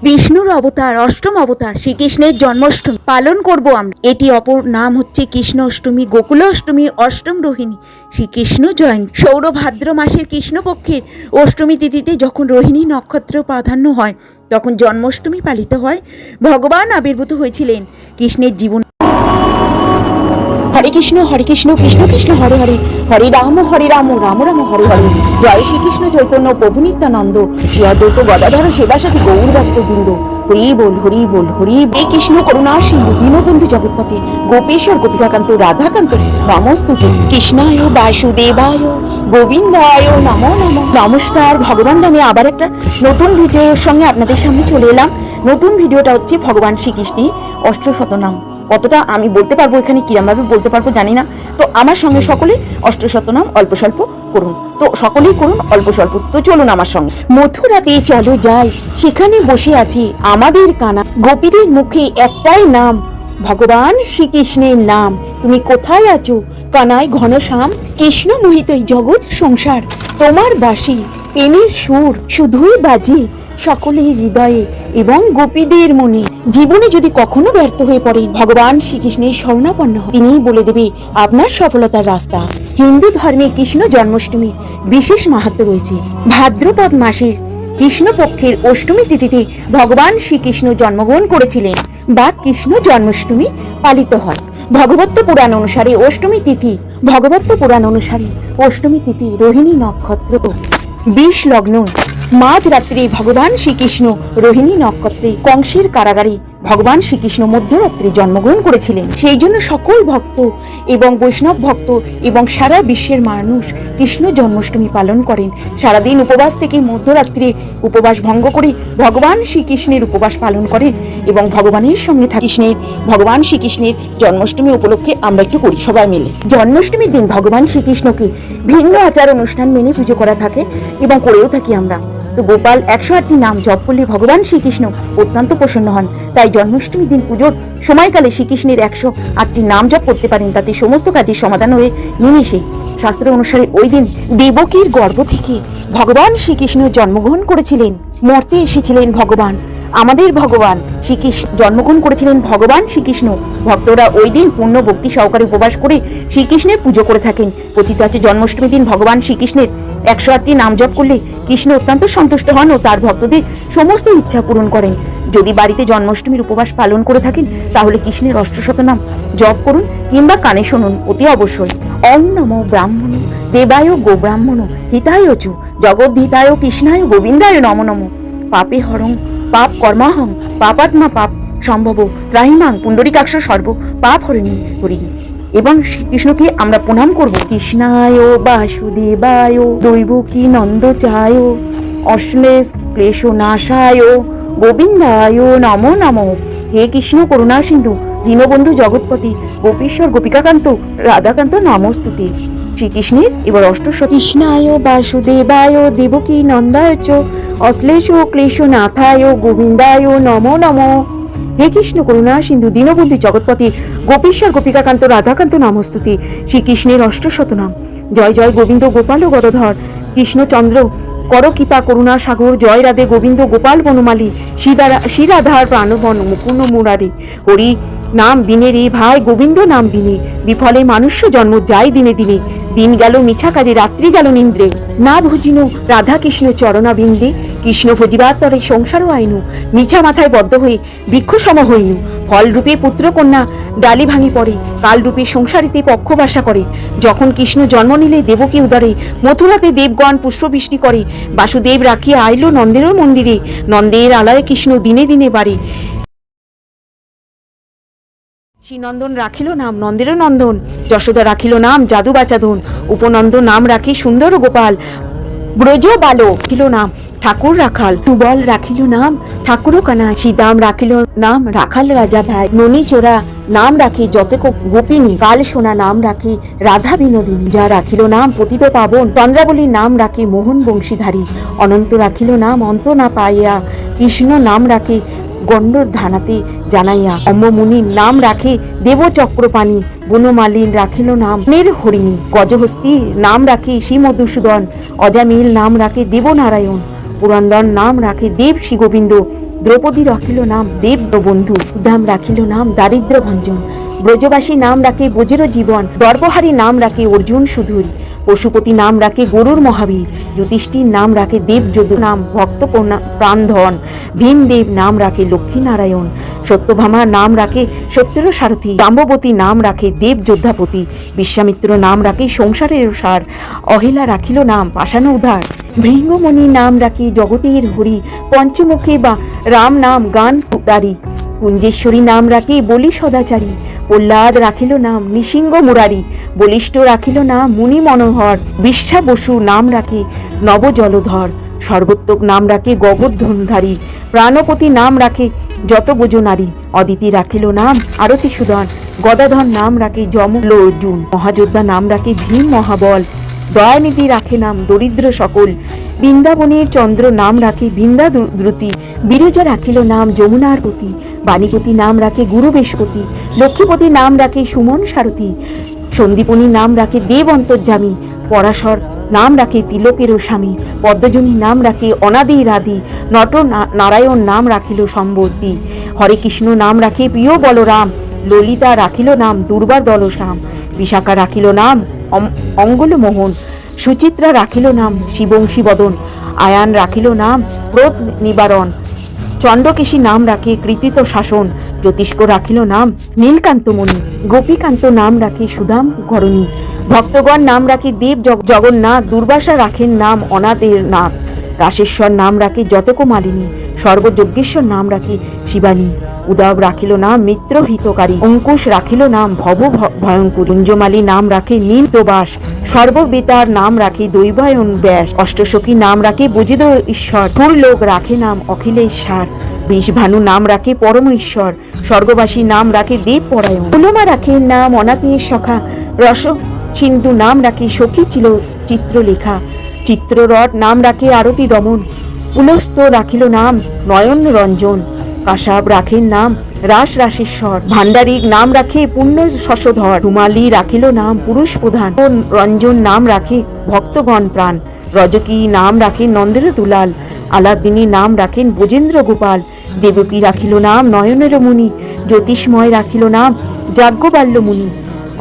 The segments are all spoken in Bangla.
বিষ্ণুর অবতার, অষ্টম অবতার শ্রীকৃষ্ণের জন্মাষ্টমী পালন করব আমরা। এটি অপর নাম হচ্ছে কৃষ্ণ অষ্টমী, গোকুল অষ্টমী, অষ্টম রোহিণী, শ্রীকৃষ্ণ জয়ন্তী। সৌর ভাদ্র মাসের কৃষ্ণপক্ষের অষ্টমী তিথিতে যখন রোহিণী নক্ষত্র প্রাধান্য হয় তখন জন্মাষ্টমী পালিত হয়। ভগবান আবির্ভূত হয়েছিলেন কৃষ্ণের জীবন। হরে কৃষ্ণ কৃষ্ণ কৃষ্ণ হরে হরে, হরে রাম রাম রাম হরে হরে। জয় শ্রীকৃষ্ণ চৈতন্য প্রভু নিত্যানন্দ, শ্রী অদ্বৈত গদাধর সেবাসাথী গৌর ভক্তবৃন্দ। হরি বল হরি বল হরি। হে কৃষ্ণ করুণা সিন্ধু দীনবন্ধু জগৎপতি গোপেশ্বর গোপিকাকান্ত রাধাকান্ত নমস্তুতে। কৃষ্ণায় বাসুদেবায় গোবিন্দায় নমো নমঃ। নমস্কার ভগবান দানে আবার একটা নতুন ভিডিওর সঙ্গে আপনাদের সামনে চলে এলাম। নতুন ভিডিওটা হচ্ছে ভগবান শ্রীকৃষ্ণের অষ্টশতনাম। কতটা আমি বলতে পারবো, এখানে কিরমভাবে বলতে পারবো জানি না। তো আমার সঙ্গে সকলে অষ্টশতনাম অল্প স্বল্প করুন, তো সকলেই করুন অল্প স্বল্প। তো চলুন আমার সঙ্গে। মথুরাতে চলো যাই, সেখানে বসে আছে আমাদের কানা। গোপীদের মুখে একটাই নাম, ভগবান শ্রীকৃষ্ণের নাম। তুমি কোথায় আছো কানাই ঘনশ্যাম? কৃষ্ণ মোহিত জগৎ সংসার, তোমার বাঁশি প্রেমের সুর শুধুই বাজে সকলের হৃদয়ে এবং গোপীদের মনে। জীবনে যদি কখনো ব্যর্থ হয়ে পড়েন, ভগবান শ্রীকৃষ্ণের শরণাপন্ন হন, তিনিই বলে দেবে আপনার সফলতার রাস্তা। হিন্দু ধর্মে কৃষ্ণ জন্মাষ্টমীর বিশেষ মাহাত্ম্য রয়েছে। ভাদ্রপদ মাসের কৃষ্ণপক্ষের অষ্টমী তিথিতে ভগবান শ্রীকৃষ্ণ জন্মগ্রহণ করেছিলেন বা কৃষ্ণ জন্মাষ্টমী পালিত হয়। ভগবত পুরাণ অনুসারে অষ্টমী তিথি রোহিণী নক্ষত্র 20 লগ্ন মাঝরাত্রে ভগবান শ্রীকৃষ্ণ রোহিণী নক্ষত্রে কংসের কারাগারে ভগবান শ্রীকৃষ্ণ মধ্যরাত্রে জন্মগ্রহণ করেছিলেন। সেই জন্য সকল ভক্ত এবং বৈষ্ণব ভক্ত এবং সারা বিশ্বের মানুষ কৃষ্ণ জন্মাষ্টমী পালন করেন। সারাদিন উপবাস থেকে মধ্যরাত্রে উপবাস ভঙ্গ করে ভগবান শ্রীকৃষ্ণের উপবাস পালন করেন এবং ভগবানের সঙ্গে ভগবান শ্রীকৃষ্ণের জন্মাষ্টমী উপলক্ষে আমরা একটু করি সবাই মিলে। জন্মাষ্টমীর দিন ভগবান শ্রীকৃষ্ণকে ভিন্ন আচার অনুষ্ঠান মেনে পুজো করা থাকে এবং করেও থাকি আমরা। তো গোপাল 108টি নাম জপ করলে ভগবান শ্রীকৃষ্ণ অত্যন্ত প্রসন্ন হন। তাই জন্মাষ্টমীর দিন পুজোর সময়কালে শ্রীকৃষ্ণের 108টি নাম জপ করতে পারেন, তাতে সমস্ত কাজের সমাধান হয়ে নিমিষে। শাস্ত্র অনুসারে ওই দিন দেবকীর গর্ভ থেকে ভগবান শ্রীকৃষ্ণ জন্মগ্রহণ করেছিলেন। মর্তে এসেছিলেন ভগবান, আমাদের ভগবান শ্রীকৃষ্ণ জন্মগ্রহণ করেছিলেন ভগবান শ্রীকৃষ্ণ। ভক্তরা ওই দিন পূর্ণ ভক্তি সহকারে উপবাস করে শ্রীকৃষ্ণের পুজো করে থাকেন। কথিত আছে জন্মাষ্টমীর দিন ভগবান শ্রীকৃষ্ণের 108টি নাম জপ করলে কৃষ্ণ অত্যন্ত সন্তুষ্ট হন ও তার ভক্তদের সমস্ত ইচ্ছা পূরণ করেন। যদি বাড়িতে জন্মাষ্টমীর উপবাস পালন করে থাকেন তাহলে কৃষ্ণের অষ্টশতনাম জপ করুন কিংবা কানে শুনুন অতি অবশ্যই। ওম নমো ব্রাহ্মণ দেবায় গো ব্রাহ্মণ হিতায় চ জগদ্ধিতায় কৃষ্ণায় গোবিন্দায় নমো নমঃ। পাপে হরং পাপ কর্মাহং পাপাত্মা পাপ সম্ভব ত্রাহিমাং পুণ্ডরিকাক্ষ সর্ব পাপ হরিণী হরি। এবং শ্রীকৃষ্ণকে আমরা প্রণাম করব। কৃষ্ণায় বাসুদেবায় দৈবকী নন্দ চায় অশ্লেষ ক্লেশ নাশায় গোবিন্দায় নমো নমঃ। হে কৃষ্ণ করুণা সিন্ধু দীনবন্ধু জগৎপতি গোপেশ্বর গোপিকাকান্ত রাধাকান্ত নমস্তুতে। শ্রীকৃষ্ণের এবার অষ্টশত। কৃষ্ণায় বাসুদেবায় দেবকী নন্দায় চ অশ্লেষ ক্লেশ নাথায় গোবিন্দায় নমো নমঃ। হে কৃষ্ণ করুণা সিন্ধু দীনবন্ধু জগৎপতি গোপেশ্বর গোপিকাকান্ত রাধাকান্ত নমস্তুতে। শ্রীকৃষ্ণের অষ্টশতনাম। জয় জয় গোবিন্দ গোপাল গদাধর কৃষ্ণচন্দ্র কর কৃপা করুণা সাগর। জয় রাধে গোবিন্দ গোপাল বনমালী শ্রীরাধার প্রাণবন মুকুন্দ মুরারে। হরি নাম বিনে রে ভাই গোবিন্দ নাম বিনে, বিফলে মানুষ্য জন্ম যায় দিনে দিনে। দিন গেল মিছা কাজে রাত্রি গেল নিন্দ্রে, না ভুজিন রাধা কৃষ্ণ চরণাবিন্দে। কৃষ্ণ ভজিবার তরে সংসারও আইনু, মিছা মাথায় বদ্ধ হয়ে বৃক্ষ সম হইনু। ফল রূপে পুত্র কন্যা ডালি ভাঙি পড়ে, কাল রূপে সংসারিতে পক্ষ বাসা করে। যখন কৃষ্ণ জন্ম নিলে দেবকী উদরে, মথুরাতে দেবগণ পুষ্পবৃষ্টি করে। বাসুদেব রাখিয়া আইল নন্দের মন্দিরে, নন্দের আলয়ে কৃষ্ণ দিনে দিনে বাড়ে। শ্রীনন্দন রাখিল নাম নন্দের নন্দন, যশোদা রাখিল নাম জাদু বাচাধন। উপনন্দ নাম রাখি সুন্দর গোপাল, ব্রজ বালক রাখিল নাম ঠাকুর রাখাল। সুবল রাখিল নাম ঠাকুর কানা, সীতাম রাখিল নাম রাখাল রাজা ভাই। ননী চোরা নাম রাখি যতক গোপিনী, কাল সোনা নাম রাখি রাধা বিনোদিনী। যা রাখিল নাম পতিত পাবন, চন্দ্রাবলীর নাম রাখি মোহন বংশীধারী। অনন্ত রাখিল নাম অন্ত না পাইয়া, কৃষ্ণ নাম রাখি গণ্ডর ধানাতে জানাইয়া। অম্মমুনির নাম রাখে দেবচক্রপাণী, বনমালীন রাখিল নাম নের হরিণী। গজহস্তির নাম রাখে শ্রী মধুসূদন, অজামিল নাম রাখে দেবনারায়ণ। পুরন্দর নাম রাখে দেব শ্রী গোবিন্দ, দ্রৌপদী রাখিল নাম দেব বন্ধু, উদ্ধাম রাখিল নাম দারিদ্র ভঞ্জন, ব্রজবাসী নাম রাখে বজ্র জীবন, দর্পহারী নাম রাখে অর্জুন সুধুরী, পশুপতি নাম রাখে গরুর মহাবীর, যুধিষ্ঠির নাম রাখে দেব যদু নাম ভক্ত প্রাণধন, ভীমদেব নাম রাখে লক্ষ্মী নারায়ণ, সত্যভামা নাম রাখে সত্যের সারথী, জাম্ববতী নাম রাখে দেব যোদ্ধাপতি, বিশ্বামিত্র নাম রাখে সংসারের সার, অহেলা রাখিল নাম পাষাণ উদ্ধার, ভৃঙ্গমণি নাম রাখে জগতের হরি, পঞ্চমুখে বা রাম নাম গান দারি, কুঞ্জেশ্বরী নাম রাখে বলি সদাচারী, প্রহ্লাদ রাখিল নাম নৃসিংহ মুরারি, বলিষ্ঠ রাখিল নাম মুনি মনোহর, বিশ্বা বসু নাম রাখে নব জলধর, সর্বোত্তক নাম রাখে গগধনধারী, প্রাণপতি নাম রাখে যত বোজ নারী, অদিতি রাখিল নাম আরতি সুদন, গদাধর নাম রাখে যমল অর্জুন, মহাযোদ্ধা নাম রাখে ভীম মহাবল, দয়ানিধি রাখে নাম দরিদ্র সকল, বৃন্দাবনের চন্দ্র নাম রাখে বৃন্দা দ্রুতি, বিরজা রাখিল নাম যমুনার পতি, বাণীপতি নাম রাখে গুরু বৃহস্পতি, লক্ষ্মীপতি নাম রাখে সুমন সারথী, সন্দীপনী নাম রাখে দেব অন্তর্যামী, পরাশর নাম রাখে তিলকেরও স্বামী, পদ্মজনী নাম রাখে অনাদি রাধি, নট নারায়ণ নাম রাখিল সম্বর্তী, হরে কৃষ্ণ নাম রাখে প্রিয় বলরাম, ললিতা রাখিল নাম দুর্বার দলশ্যাম, বিশাখা রাখিল নাম অঙ্গলমোহন, সুচিত্রা রাখিল নাম শিবংশী বদন, আয়ান রাখিল নাম ক্রোধ নিবারণ, চন্দ্রকেশী নাম রাখে কৃতিত শাসন, জ্যোতিষ্ক রাখিল নাম নীলকান্তমণি, গোপীকান্ত নাম রাখে সুধাম ঘরণী, ভক্তগণ নাম রাখে দেব জগন্নাথ, দুর্বাসা রাখেন নাম অনাদের নাথ, রাশেশ্বর নাম রাখে যতক মালিনী, সর্বযজ্ঞেশ্বর নাম রাখে শিবানী, উদাব রাখিল নাম মিত্র হিতকারী, অঙ্কুশ রাখিল নাম ভব ভয়ঙ্কর, কুঞ্জমালী নাম রাখে নীলতবাস, সর্ববেতার নাম রাখে দৈবায়ন ব্যাস, অষ্টসখী নাম রাখে বজিদ ঈশ্বর, লোক রাখে নাম অখিলেশ্বর, বিষভানু নাম রাখে পরম ঈশ্বর, স্বর্গবাসী নাম রাখে দেব পরায়ণ, পুলমা রাখে নাম অনাথের সখা, রস সিন্ধু নাম রাখে সখী ছিল চিত্রলেখা, চিত্ররথ নাম রাখে আরতি দমন, পুলস্ত রাখিল নাম নয়ন রঞ্জন, কাশাব রাখেন নাম রাশেশ্বর, ভান্ডারিক নাম রাখে পুণ্য শশধর, রুমালী রাখিল নাম পুরুষ প্রধান, রঞ্জন নাম রাখে ভক্তগণ প্রাণ, রজকী নাম রাখেন নন্দের দুলাল, আলাদিনী নাম রাখেন ব্রজেন্দ্র গোপাল, দেবকী রাখিল নাম নয়নের মুনি, জ্যোতিষময় রাখিল নাম যাজ্ঞবাল্য মুনি,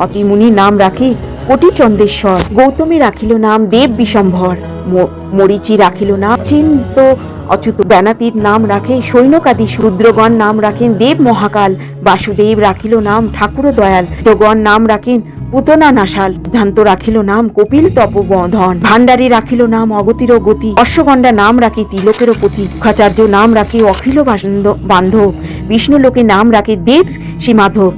অতিমুনি নাম রাখে কোটি চন্দ্রেশ্বর, গৌতমী রাখিল নাম দেব বিশম্ভর, মরিচি রাখিল নাম চিন্ত অচ্যুত, ব্যানাতীত নাম রাখে সৈন্যকাদি, রুদ্রগণ নাম রাখেন দেব মহাকাল, বাসুদেব রাখিল নাম ঠাকুর দয়াল, গণ নাম রাখেন পুতনা নাশাল, সিদ্ধান্ত রাখিল নাম কপিল তপোধন, ভান্ডারী রাখিল নাম অগতির গতি, অশ্বগণ্ডা নাম রাখে তিলকের পথি, মুখাচার্য নাম রাখে অখিল বান্ধব, বিষ্ণু লোকে নাম রাখে দেব শ্রীমাধব,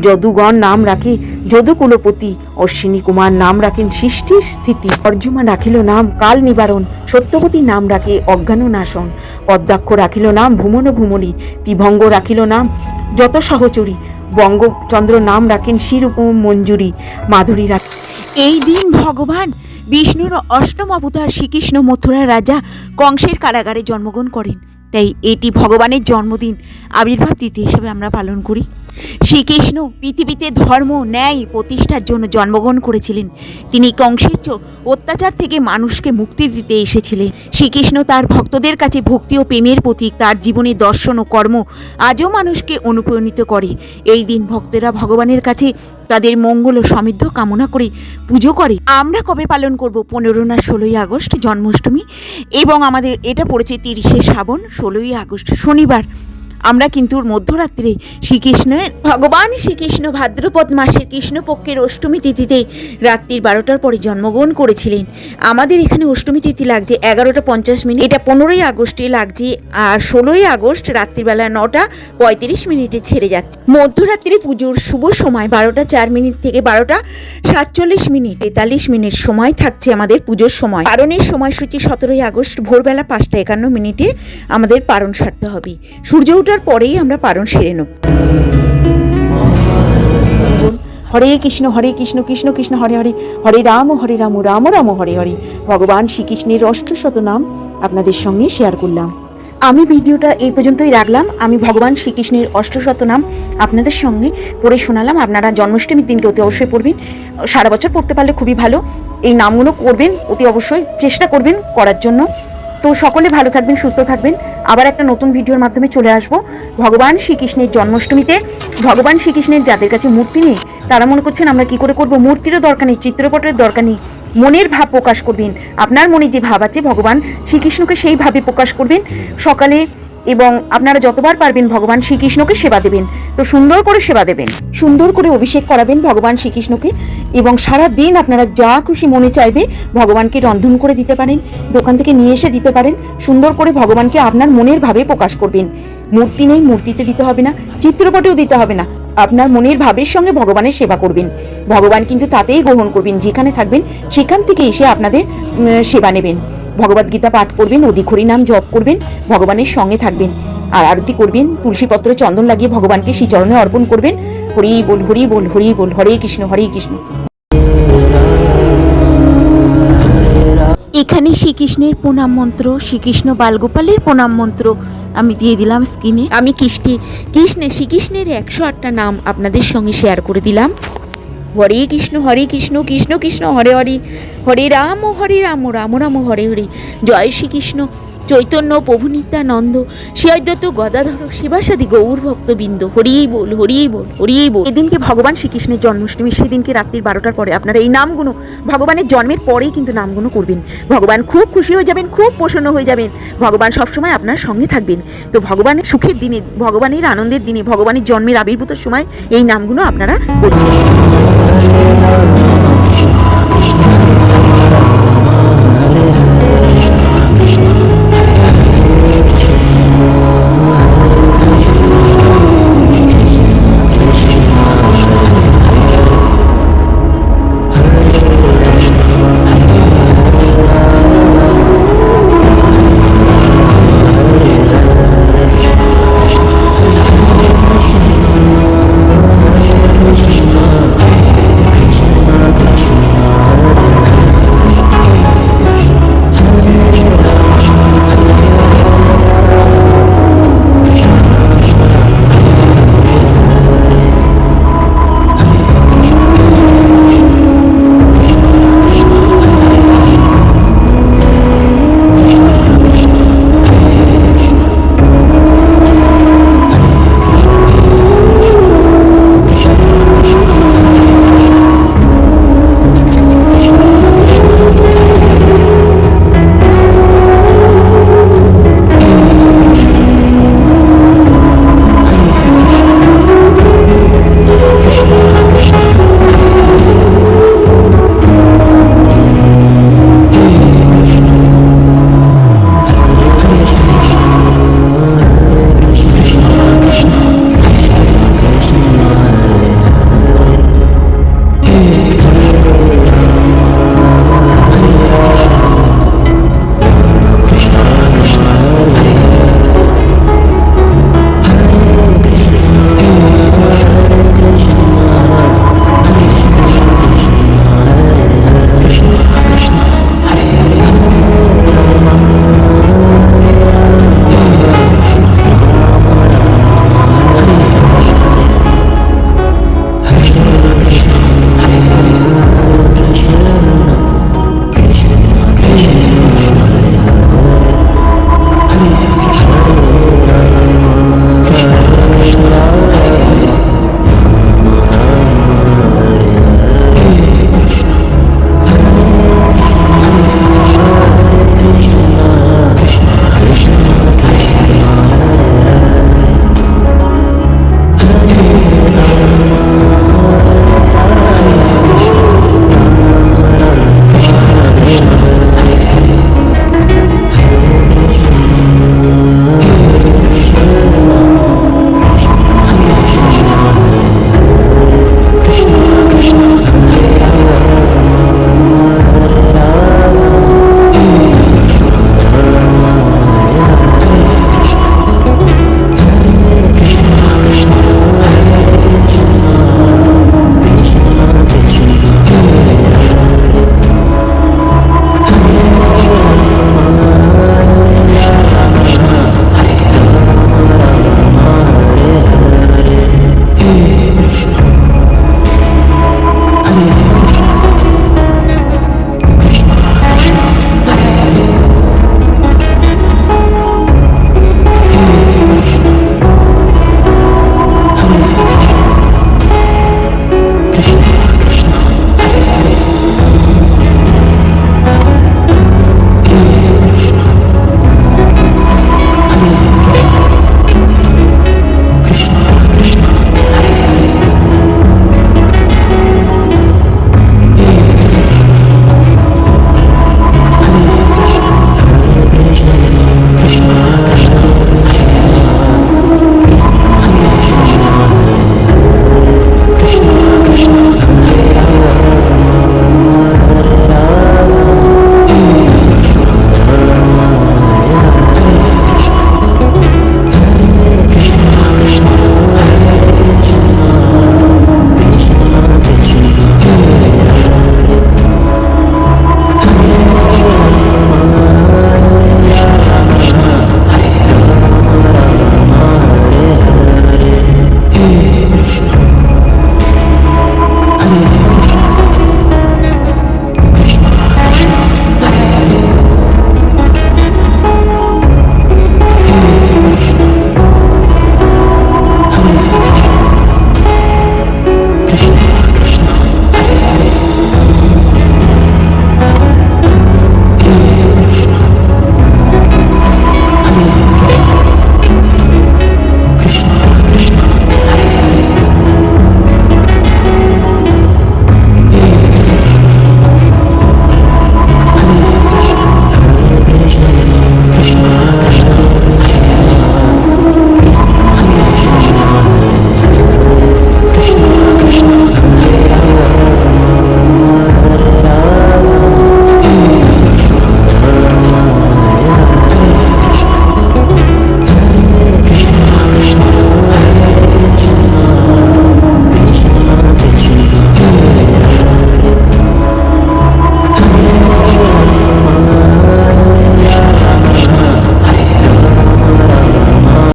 যদুগণ নাম রাখে যদুকুলপতি, অশ্বিনী কুমার নাম রাখেন সৃষ্টির স্থিতি, অর্জুমা রাখিল নাম কাল নিবারণ, সত্যবতী নাম রাখে অজ্ঞান নাশন, পদ্মাক্ষ রাখিল নাম ভুমন ভুমরি, ত্রিভঙ্গ রাখিল নাম যত সহচরী, বঙ্গচন্দ্র নাম রাখেন শিরূপ মঞ্জুরি, মাধুরী রাখ। এই দিন ভগবান বিষ্ণুর অষ্টম অবতার শ্রীকৃষ্ণ মথুরার রাজা কংসের কারাগারে জন্মগ্রহণ করেন, তাই এটি ভগবানের জন্মদিন আবির্ভাব তিথি হিসেবে আমরা পালন করি। শ্রীকৃষ্ণ পৃথিবীতে ধর্ম ন্যায় প্রতিষ্ঠার জন্য জন্মগ্রহণ করেছিলেন। তিনি কংসের অত্যাচার থেকে মানুষকে মুক্তি দিতে এসেছিলেন। শ্রীকৃষ্ণ তার ভক্তদের কাছে ভক্তি ও প্রেমের প্রতীক। তার জীবনের দর্শন ও কর্ম আজও মানুষকে অনুপ্রাণিত করে। এই দিন ভক্তেরা ভগবানের কাছে তাদের মঙ্গল ও সমৃদ্ধ কামনা করে পুজো করে। আমরা কবে পালন করব? 15 না 16ই আগস্ট জন্মাষ্টমী, এবং আমাদের এটা পড়েছে 30শে শ্রাবণ, 16ই আগস্ট শনিবার। আমরা কিন্তু মধ্যরাত্রে ভগবান শ্রীকৃষ্ণ ভাদ্রপদ মাসের কৃষ্ণপক্ষের অষ্টমী তিথিতে রাত্রির 12টার পরে জন্মগ্রহণ করেছিলেন। আমাদের এখানে অষ্টমী তিথি লাগছে 11টা 50 এটা 15ই আগস্টে লাগছে, আর 16ই আগস্ট রাত্রিবেলা 9টা 35 মিনিটে ছেড়ে যাচ্ছে। মধ্যরাত্রি পুজোর শুভ সময় 12টা 4 থেকে 12টা 47 43 সময় থাকছে আমাদের পুজোর সময়। পারণের সময়সূচি 17ই আগস্ট ভোরবেলা 5টা 51 আমাদের পারণ সারতে হবে। সূর্য ওঠার পরেই আমরা পারণ সেরে নেব। হরে কৃষ্ণ কৃষ্ণ কৃষ্ণ হরে হরে, হরে রাম রাম রাম হরে হরে। ভগবান শ্রীকৃষ্ণের 800 নাম আপনাদের সঙ্গে শেয়ার করলাম। আমি ভিডিওটা এই পর্যন্তই রাখলাম। আমি ভগবান শ্রীকৃষ্ণের 800 নাম আপনাদের সঙ্গে পড়ে শোনালাম। আপনারা জন্মাষ্টমীর দিনকে অতি অবশ্যই পড়বেন। সারা বছর পড়তে পারলে খুবই ভালো। এই নামগুলো করবেন, অতি অবশ্যই চেষ্টা করবেন করার জন্য। তো সকলে ভালো থাকবেন, সুস্থ থাকবেন। আবার একটা নতুন ভিডিওর মাধ্যমে চলে আসব। ভগবান শ্রীকৃষ্ণের জন্মাষ্টমীতে ভগবান শ্রীকৃষ্ণের যাদের কাছে মূর্তি নেই তারা মনে করছেন আমরা কি করে করব, মূর্তিরও দরকার নেই, চিত্রপটের দরকার নেই, মনের ভাব প্রকাশ করবেন। আপনার মনে যে ভাব আছে ভগবান শ্রীকৃষ্ণকে সেই ভাবে প্রকাশ করবেন সকালে, এবং আপনারা যতবার পারবেন ভগবান শ্রীকৃষ্ণকে সেবা দেবেন। তো সুন্দর করে সেবা দেবেন, সুন্দর করে অভিষেক করাবেন ভগবান শ্রীকৃষ্ণকে, এবং সারা দিন আপনারা যা খুশি মনে চাইবে ভগবানকে রন্ধন করে দিতে পারেন, দোকান থেকে নিয়ে এসে দিতে পারেন। সুন্দর করে ভগবানকে আপনার মনের ভাবে প্রকাশ করবেন। মূর্তি নেই, মূর্তিতে দিতে হবে না, চিত্রপটেও দিতে হবে না, আপনার মনের ভাবের সঙ্গে ভগবানের সেবা করবেন। ভগবান কিন্তু তাতেই গ্রহণ করবেন, যেখানে থাকবেন সেখান থেকে এসে আপনাদের সেবা নেবেন। ভগবদ্গীতা পাঠ করবেন, অধিক হরি নাম জপ করবেন, ভগবানের সঙ্গে থাকবেন, আর আরতি করবেন, তুলসী পত্র চন্দন লাগিয়ে ভগবানকে সেই চরণে অর্পণ করবেন। হরি বল, হরি বল, হরি বল, হরে কৃষ্ণ, হরে কৃষ্ণ। এখানে শ্রীকৃষ্ণের প্রণাম মন্ত্র, শ্রীকৃষ্ণ বালগোপালের প্রণাম মন্ত্র আমি দিয়ে দিলাম স্ক্রিনে। আমি শ্রীকৃষ্ণের 108টা নাম আপনাদের সঙ্গে শেয়ার করে দিলাম। হরে কৃষ্ণ, কৃষ্ণ কৃষ্ণ হরে হরে, হরে রাম রাম রাম হরে হরে। জয় শ্রীকৃষ্ণ চৈতন্য প্রভু নিত্যানন্দ, শ্রী অদ্বৈত গদাধর শিবাসাদি গৌর ভক্তবৃন্দ, হরি বল, হরি বল, হরি বল। এদিনকে ভগবান শ্রীকৃষ্ণের জন্মাষ্টমী, সেদিনকে রাত্রি 12টার পরে আপনারা এই নামগুলো ভগবানের জন্মের পরেই কিন্তু নামগুলো করবেন। ভগবান খুব খুশি হয়ে যাবেন, খুব প্রসন্ন হয়ে যাবেন, ভগবান সবসময় আপনার সঙ্গে থাকবেন। তো ভগবানের সুখের দিনে, ভগবানের আনন্দের দিনে, ভগবানের জন্মের আবির্ভূত সময় এই নামগুলো আপনারা করবেন।